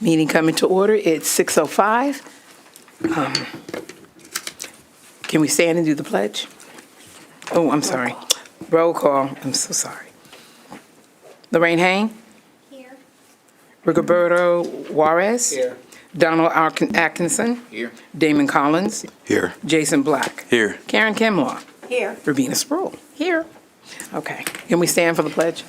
Meeting coming to order. It's 6:05. Can we stand and do the pledge? Oh, I'm sorry. Roll call. I'm so sorry. Lorraine Hain? Here. Rigoberto Juarez? Here. Donald Atkinson? Here. Damon Collins? Here. Jason Black? Here. Karen Kimlaw? Here. Rubina Sproul? Here. Okay. Can we stand for the pledge?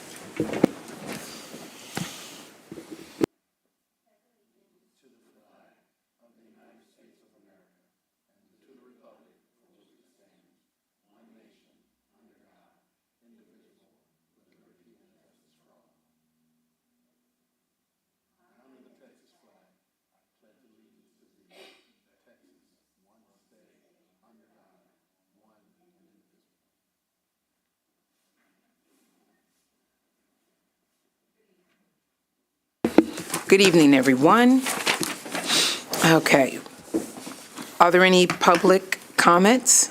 Good evening, everyone. Okay. Are there any public comments?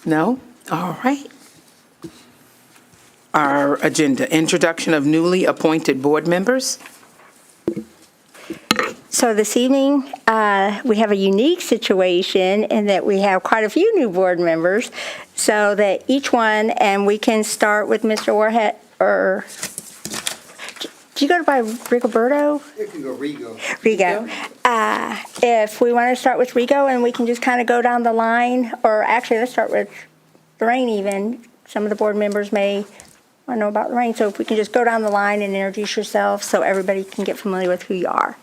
No? All right. Our agenda, introduction of newly appointed board members. So this evening, we have a unique situation in that we have quite a few new board members, so that each one, and we can start with Mr. Warhead, or, do you go by Rigoberto? You can go Rigo. Rigo. If we want to start with Rigo, and we can just kind of go down the line, or actually, let's start with Lorraine even. Some of the board members may want to know about Lorraine, so if we can just go down the line and introduce yourself so everybody can get familiar with who you are.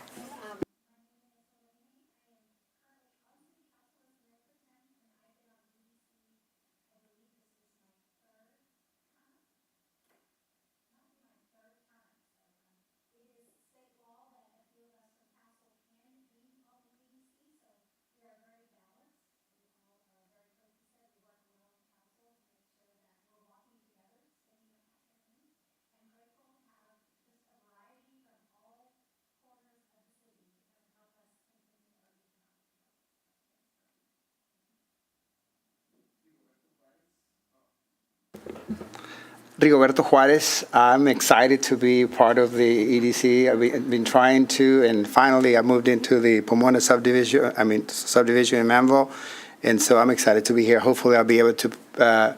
Rigoberto Juarez. I'm excited to be part of the EDC. I've been trying to, and finally I moved into the Pomona subdivision in Manvel, and so I'm excited to be here. Hopefully I'll be able to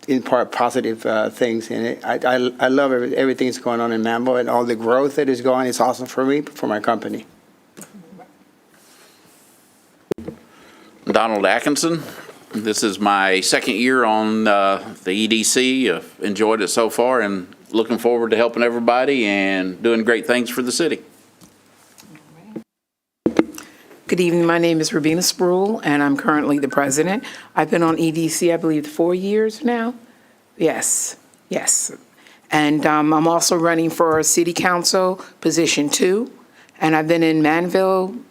impart positive things in it. I love everything that's going on in Manvel, and all the growth that is going. It's awesome for me, for my company. Donald Atkinson. This is my second year on the EDC. I've enjoyed it so far and looking forward to helping everybody and doing great things for the city. Good evening. My name is Rubina Sproul, and I'm currently the president. I've been on EDC, I believe, 4 years now. Yes. And I'm also running for City Council position 2, and I've been in Manvel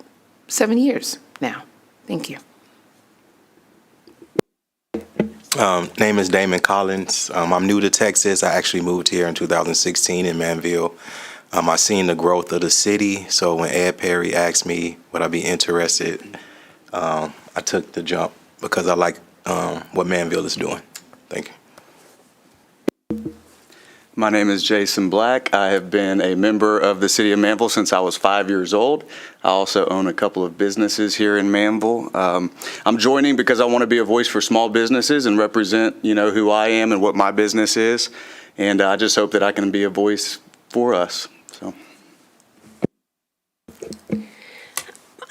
7 years now. Thank you. Name is Damon Collins. I'm new to Texas. I actually moved here in 2016 in Manvel. I seen the growth of the city, so when Ed Perry asked me would I be interested, I took the jump because I like what Manvel is doing. Thank you. My name is Jason Black. I have been a member of the City of Manvel since I was 5 years old. I also own a couple of businesses here in Manvel. I'm joining because I want to be a voice for small businesses and represent, who I am and what my business is. And I just hope that I can be a voice for us. So.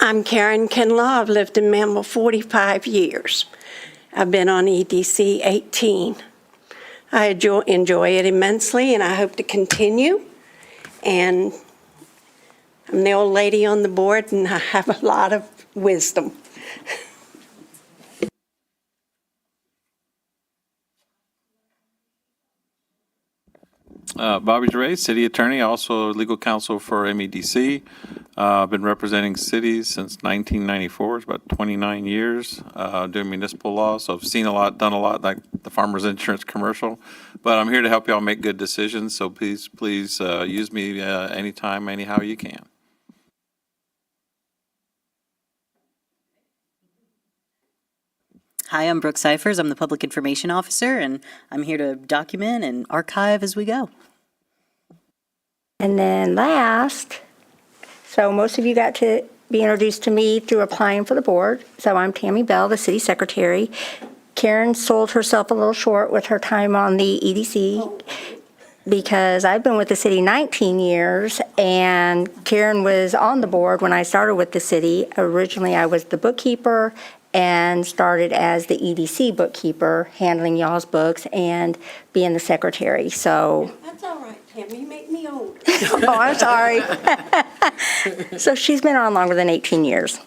I'm Karen Kinlaw. I've lived in Manvel 45 years. I've been on EDC 18. I enjoy it immensely, and I hope to continue. And I'm the old lady on the board, and I have a lot of wisdom. Bobby Dre, City Attorney, also legal counsel for MEDC. I've been representing cities since 1994. It's about 29 years doing municipal law. So I've seen a lot, done a lot, like the Farmers Insurance commercial. But I'm here to help y'all make good decisions. So please use me anytime, anyhow you can. Hi, I'm Brooke Cyphers. I'm the Public Information Officer, and I'm here to document and archive as we go. And then last, so most of you got to be introduced to me through applying for the board. So I'm Tammy Bell, the city secretary. Karen sold herself a little short with her time on the EDC because I've been with the city 19 years, and Karen was on the board when I started with the city. Originally, I was the bookkeeper and started as the EDC bookkeeper, handling y'all's books and being the secretary. So, That's all right, Tammy, you make me old. oh, I'm sorry. So she's been on longer than 18 years.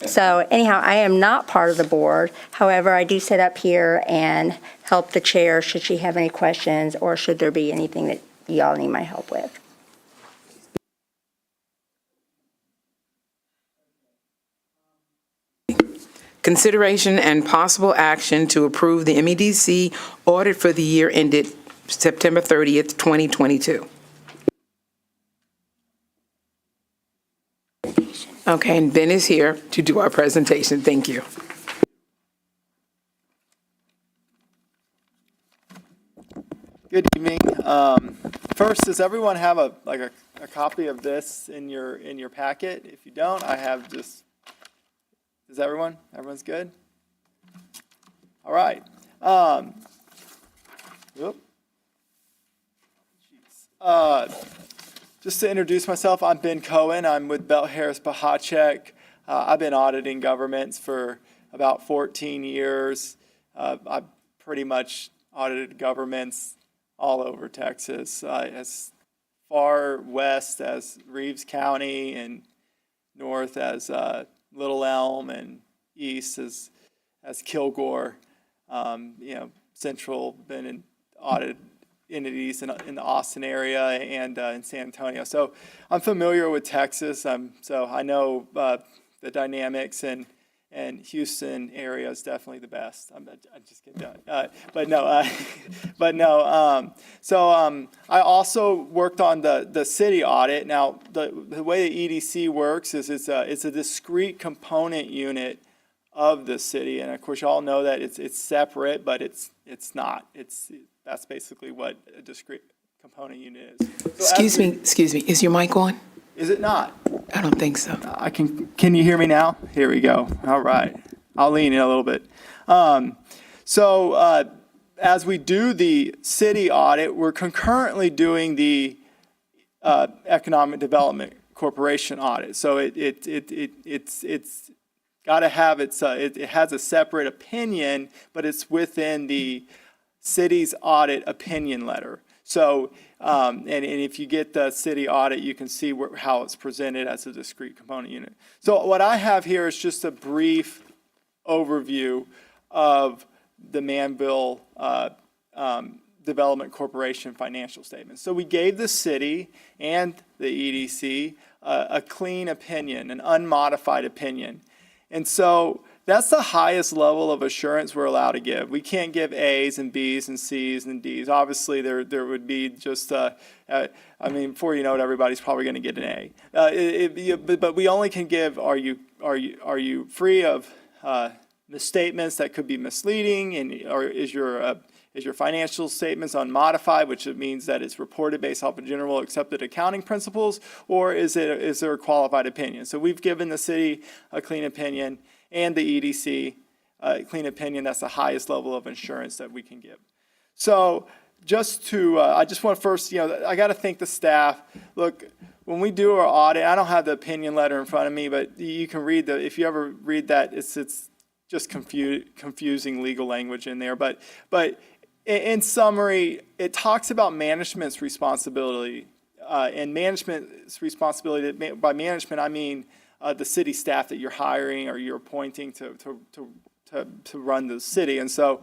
So anyhow, I am not part of the board. However, I do sit up here and help the chair should she have any questions or should there be anything that y'all need my help with. Consideration and possible action to approve the MEDC audit for the year ended September 30th, 2022. Okay, and Ben is here to do our presentation. Thank you. Good evening. First, does everyone have a copy of this in your packet? If you don't, I have just. Does everyone? Everyone's good? All right. Just to introduce myself, I'm Ben Cohen. I'm with Belt Harris Pahacek. I've been auditing governments for about 14 years. I've pretty much audited governments all over Texas, as far west as Reeves County and north as Little Elm and east as Kilgore. Central, been in audited entities in the Austin area and in San Antonio. So I'm familiar with Texas. So I know the dynamics, and Houston area is definitely the best. I'm just kidding. I also worked on the city audit. Now the way the EDC works is it's a discrete component unit of the city, and of course you all know that it's separate, but it's not. That's basically what a discrete component unit is. So Excuse me, is your mic on? Is it not? I don't think so. Can you hear me now? Here we go. All right. I'll lean in a little bit. As we do the city audit, we're concurrently doing the Economic Development Corporation audit. So it's got to have it has a separate opinion, but it's within the city's audit opinion letter. So, and if you get the city audit, you can see how it's presented as a discrete component unit. So what I have here is just a brief overview of the Manvel Development Corporation financial statements. So we gave the city and the EDC a clean opinion, an unmodified opinion. And so that's the highest level of assurance we're allowed to give. We can't give A's and B's and C's and D's. Obviously, there would be just, before you know it, everybody's probably going to get an A. But we only can give, are you free of misstatements that could be misleading, or is your financial statements unmodified, which means that it's reported based off of general accepted accounting principles, or is there a qualified opinion? So we've given the city a clean opinion, and the EDC clean opinion. That's the highest level of insurance that we can give. So I just want to first, I got to thank the staff. Look, when we do our audit, I don't have the opinion letter in front of me, but you can read if you ever read that, it's just confusing legal language in there. But in summary, it talks about management's responsibility, and management's responsibility. By management, I mean the city staff that you're hiring or you're appointing to run the city. And so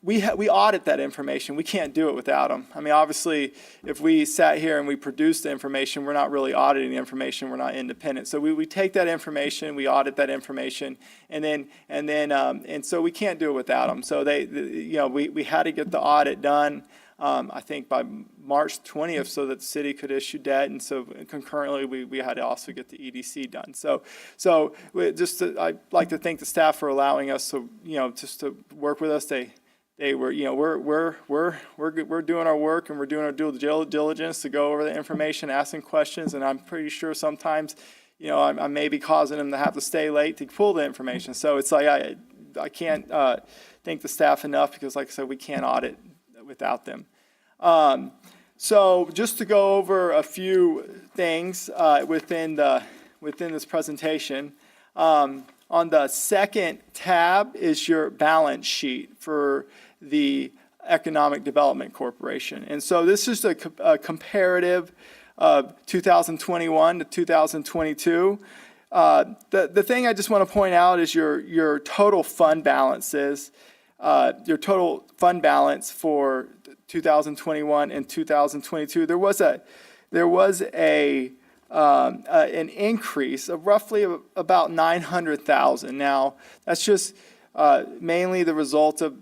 we audit that information. We can't do it without them. I mean, obviously, if we sat here and we produced the information, we're not really auditing the information. We're not independent. So we take that information, we audit that information, and so we can't do it without them. So we had to get the audit done. I think by March 20th, so that the city could issue debt, and so concurrently we had to also get the EDC done. I'd like to thank the staff for allowing us to just to work with us. they were, we're doing our work and we're doing our due diligence to go over the information, asking questions, and I'm pretty sure sometimes, I may be causing them to have to stay late to pull the information. So it's like I can't thank the staff enough because, like I said, we can't audit without them. So just to go over a few things within this presentation. On the second tab is your balance sheet for the Economic Development Corporation. And so this is a comparative of 2021 to 2022. The thing I just want to point out is your total fund balances, your total fund balance for 2021 and 2022. There was an increase of roughly about $900,000. Now, that's just mainly the result of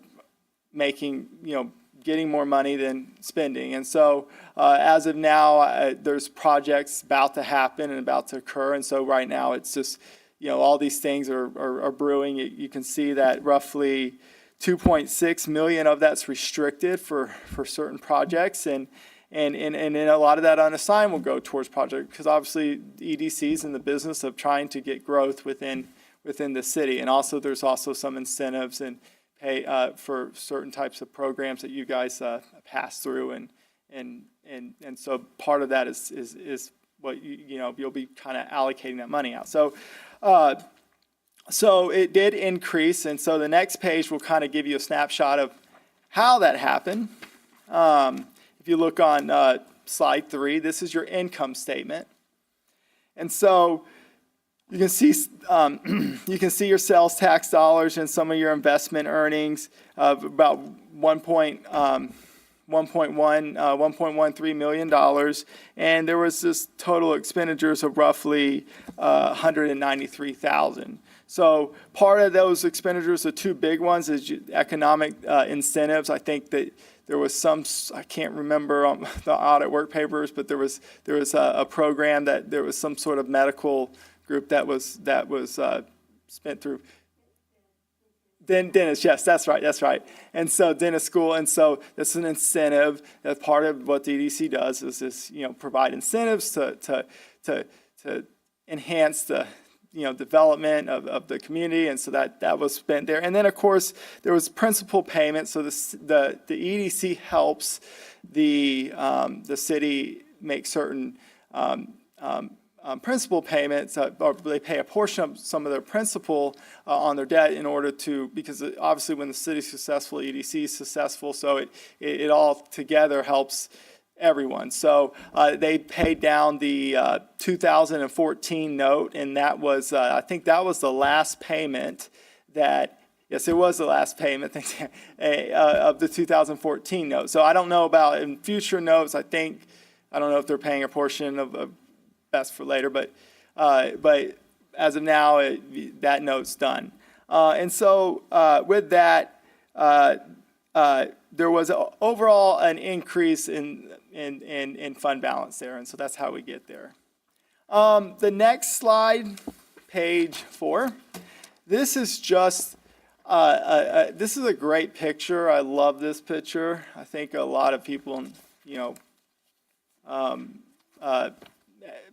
getting more money than spending. And so as of now, there's projects about to happen and about to occur. And so right now, it's just, all these things are brewing. You can see that roughly 2.6 million of that's restricted for certain projects. And a lot of that unassigned will go towards projects because obviously EDC is in the business of trying to get growth within the city. And also there's also some incentives and pay for certain types of programs that you guys pass through. And so part of that is what you'll be kind of allocating that money out. So it did increase. And so the next page will kind of give you a snapshot of how that happened. If you look on slide 3, this is your income statement. And so you can see your sales tax dollars and some of your investment earnings of about $1.13 million. And there was this total expenditures of roughly $193,000. So part of those expenditures, the two big ones, is economic incentives. I think that there was I can't remember on the audit work papers, but there was a program that there was some sort of medical group that was spent through. Dentist, yes, that's right. And so dentist school, and so that's an incentive. That's part of what the EDC does is provide incentives to enhance the development of the community, and so that was spent there. And then of course there was principal payments. So the EDC helps the city make certain principal payments, or they pay a portion of some of their principal on their debt in order to, because obviously when the city's successful, EDC is successful, so it all together helps everyone. So they paid down the 2014 note, and that was, I think that was the last payment that, yes, it was the last payment of the 2014 note. So I don't know about in future notes. I don't know if they're paying a portion of best for later, but as of now, that note's done. And so with that, there was overall an increase in fund balance there, and so that's how we get there. The next slide, page 4. This is just this is a great picture. I love this picture. I think a lot of people,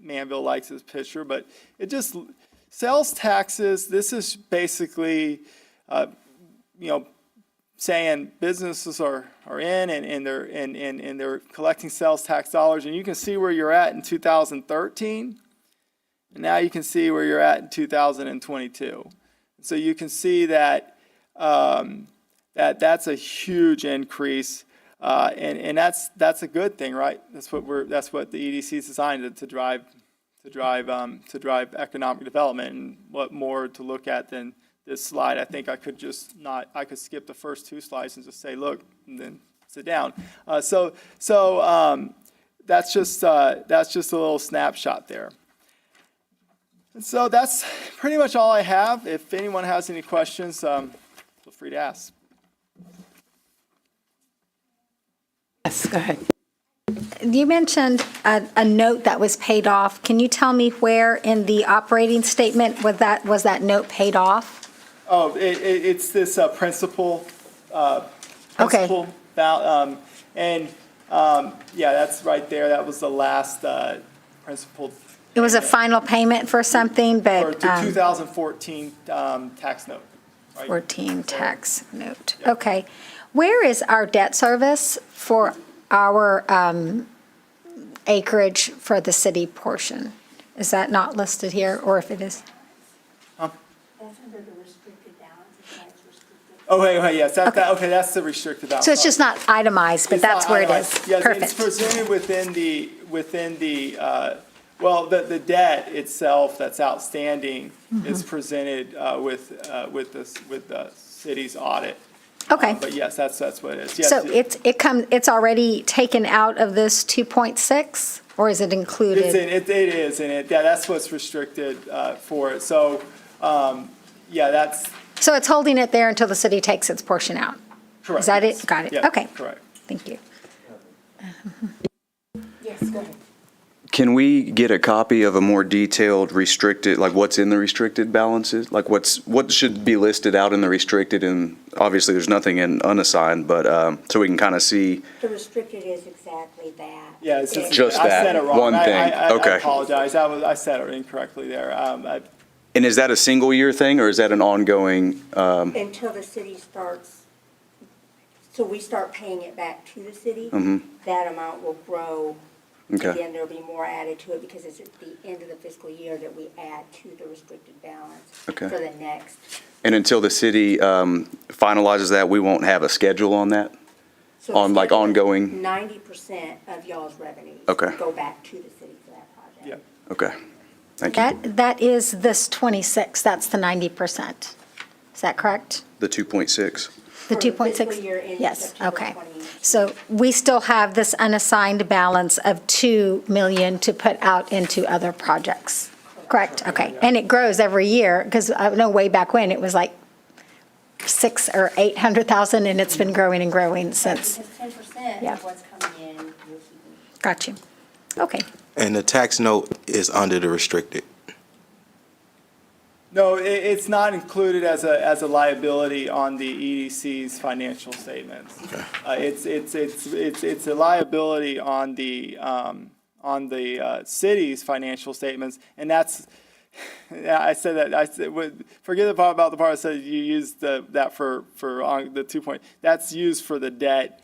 Manvel likes this picture, but it just sales taxes. This is basically, saying businesses are in and they're collecting sales tax dollars, and you can see where you're at in 2013, and now you can see where you're at in 2022. So you can see that that's a huge increase, and that's a good thing, right? That's what the EDC is designed to drive economic development. And what more to look at than this slide? I think I could skip the first 2 slides and just say, look, and then sit down. So that's just a little snapshot there. And so that's pretty much all I have. If anyone has any questions, feel free to ask. Yes, go ahead. You mentioned a note that was paid off. Can you tell me where in the operating statement was that note paid off? Oh, it's this principal Okay. principal yeah, that's right there. That was the last principal. It was a final payment for something, For but, the 2014 tax note. right? 14 So- tax note. Yeah. Okay. Where is our debt service for our acreage for the city portion? Is that not listed here, or if it is? Oh, wait, yes, okay, that's the restricted balance. So it's just not itemized, but It's that's not where it itemized. is? Yes, it's Perfect. presented within the, well, the debt itself that's outstanding Mm-hmm. is presented with the city's audit. Okay. But yes, that's what it is. Yes, So it's already taken out of this 2.6, or is it included? it is in it. Yeah, that's what's restricted for it. So, yeah, that's So it's holding it there until the city takes its portion out? correct. Is that yes. it? Got it. Yeah, Okay. correct. Thank you. Yes, go ahead. Can we get a copy of a more detailed restricted, like what's in the restricted balances? Like what should be listed out in the restricted, and obviously there's nothing in unassigned, but, so we can kind of see. The restricted is exactly that. Yeah, it's Just I that said it wrong. one thing. I Okay. apologize. I said it incorrectly there. And is that a single year thing, or is that an ongoing, Until the city starts, so we start paying it back to the city, that amount will grow. okay, And then there'll be more added to it because it's at the end of the fiscal year that we add to the restricted balance Okay. for the next. and until the city finalizes that, we won't have a schedule on that? So On, like, ongoing- 90% of y'all's revenues. Okay. Go back to the city for that project. Yeah. Okay, thank you. That is this 26, that's the 90%. Is that correct? The 2.6. The For 2.6? fiscal year ending Yes, September okay. 2018. So we still have this unassigned balance of 2 million to put out into other projects, correct? Okay, and it grows every year, because I know way back when, it was like 6 or 800,000, and it's been growing and growing since. Because 10% Yeah. of what's coming in, you're keeping. Got you. Okay. And the tax note is under the restricted. No, it's not included as a liability on the EDC's financial statements. It's a liability on the city's financial statements, and that's, yeah, I said that, forget about the part I said you used that for on the 2 point, that's used for the debt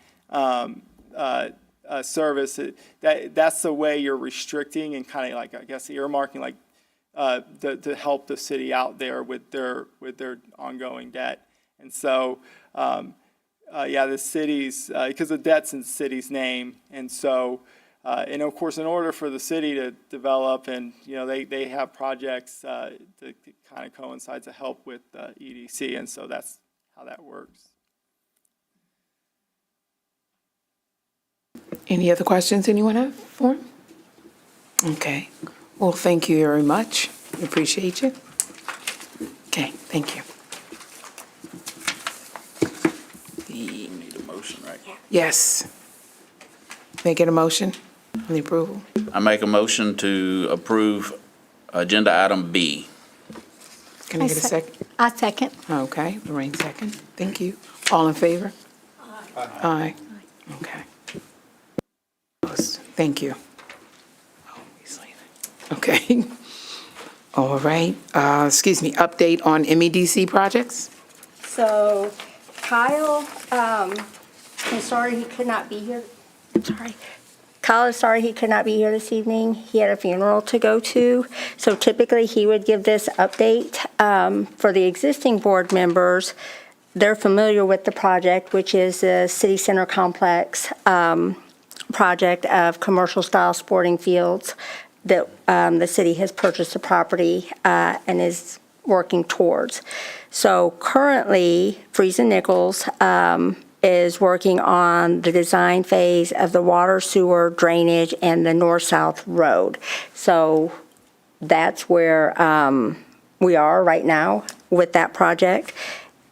service. That's the way you're restricting and kind of like, I guess, earmarking, like, to help the city out there with their ongoing debt. And so, yeah, the city's, because the debt's in the city's name. And so, and of course, in order for the city to develop and, they have projects that kind of coincide to help with EDC. And so that's how that works. Any other questions anyone have for him? Okay. Well, thank you very much. We appreciate you. Okay, thank you. We need a motion, right? Yes. May I get a motion on the approval? I make a motion to approve agenda item B. Can I get a second? I second. Okay, Lorraine second. Thank you. All in favor? Aye. Okay. Thank you. Okay. All right. Excuse me, update on MEDC projects? So Kyle, I'm sorry he could not be here. Sorry. Kyle is sorry he could not be here this evening. He had a funeral to go to. So typically he would give this update. For the existing board members, they're familiar with the project, which is the City Center Complex project of commercial-style sporting fields that the city has purchased the property and is working towards. So currently, Freeze and Nichols is working on the design phase of the water, sewer, drainage, and the north-south road. So that's where we are right now with that project.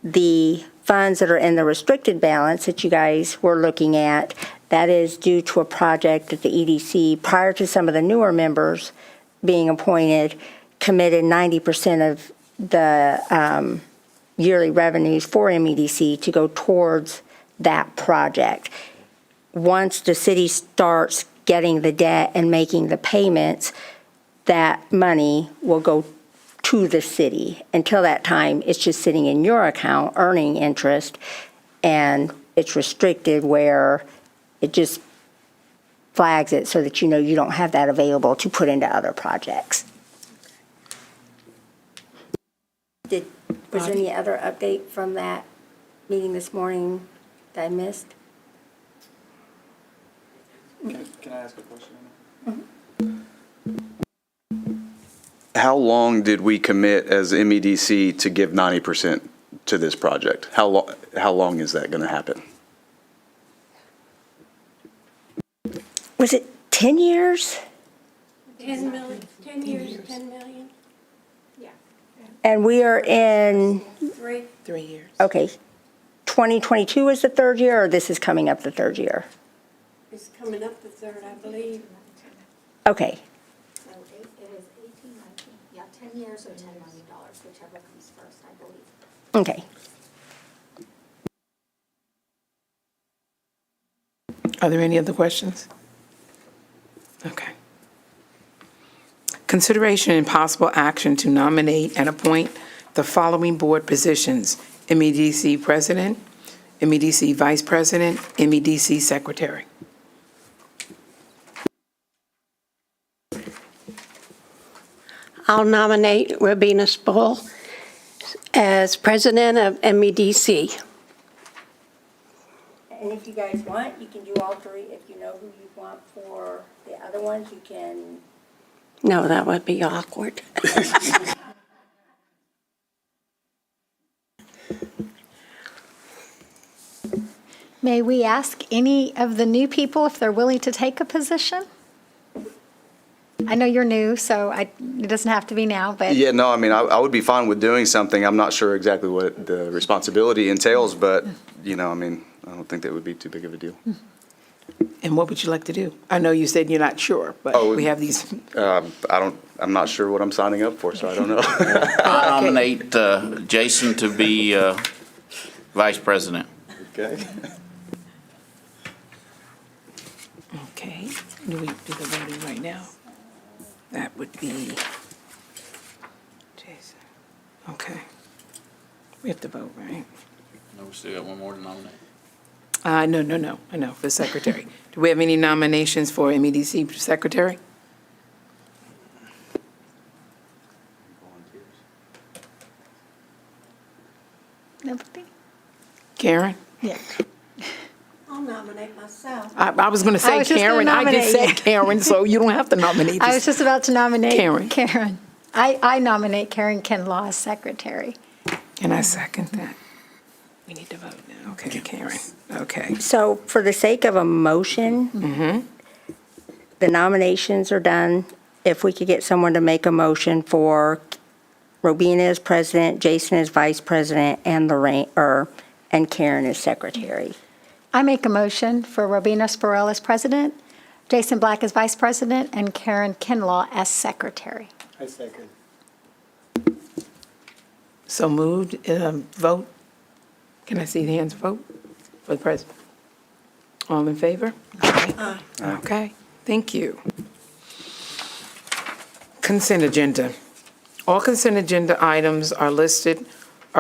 The funds that are in the restricted balance that you guys were looking at, that is due to a project that the EDC, prior to some of the newer members being appointed, committed 90% of the yearly revenues for MEDC to go towards that project. Once the city starts getting the debt and making the payments, that money will go to the city. Until that time, it's just sitting in your account earning interest, and it's restricted where it just flags it so that you know you don't have that available to put into other projects. Was there any other update from that meeting this morning that I missed? Can I ask a question? How long did we commit as MEDC to give 90% to this project? How long is that going to happen? Was it 10 years? 10 million, 10 years, 10 million? And we are in, 3 years. okay, 2022 is the third year, or this is coming up the third year? It's coming up the third, I believe. Okay, So it was 18, 19, yeah, 10 years or $10 million, whichever comes first, I believe. okay. Are there any other questions? Okay. Consideration and possible action to nominate and appoint the following board positions: MEDC President, MEDC Vice President, MEDC Secretary. I'll nominate Robina Sproul as president of MEDC. And if you guys want, you can do all three. If you know who you want for the other ones, you can. No, that would be awkward. May we ask any of the new people if they're willing to take a position? I know you're new, so it doesn't have to be now, but. Yeah, no, I mean, I would be fine with doing something. I'm not sure exactly what the responsibility entails, but, you know, I mean, I don't think that would be too big of a deal. And what would you like to do? I know you said you're not sure, but we have these. I'm not sure what I'm signing up for, so I don't know. I nominate Jason to be vice president. Okay. Okay, do we do the voting right now? That would be Jason. Okay. We have to vote, right? No, we still got one more to nominate. No, I know, for secretary. Do we have any nominations for MEDC secretary? Nobody? Karen? Yeah. I'll nominate myself. I was going to I say was just gonna Karen. I just nominate you. said Karen, so you don't have to nominate. I was just about to nominate Karen. Karen. I nominate Karen Kinlaw as secretary. And I second that. We need to vote now. Okay, Karen. Okay. So for the sake of a motion, the nominations are done. If we could get someone to make a motion for Robina as president, Jason as vice president, and and Karen as secretary. I make a motion for Robina Sproul as president, Jason Black as vice president, and Karen Kinlaw as secretary. I second. So moved. Vote. Can I see the hands vote for the president? All in favor? Okay. Okay, thank you. Consent agenda. All consent agenda items are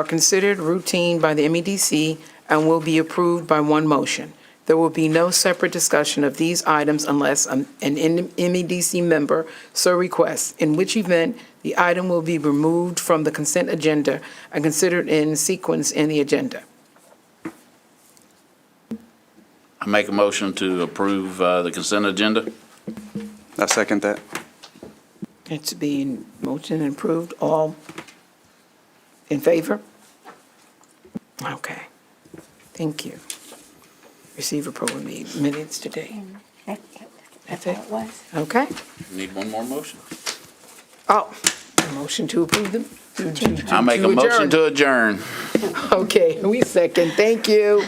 considered routine by the MEDC and will be approved by one motion. There will be no separate discussion of these items unless an MEDC member so requests, in which event the item will be removed from the consent agenda and considered in sequence in the agenda. I make a motion to approve the consent agenda. I second that. It's being motion and approved. All in favor? Okay. Thank you. Receive approval minutes today. That's it? Okay. Need one more motion. Oh, a motion to approve them? I make a motion to adjourn. Okay, we second. Thank you.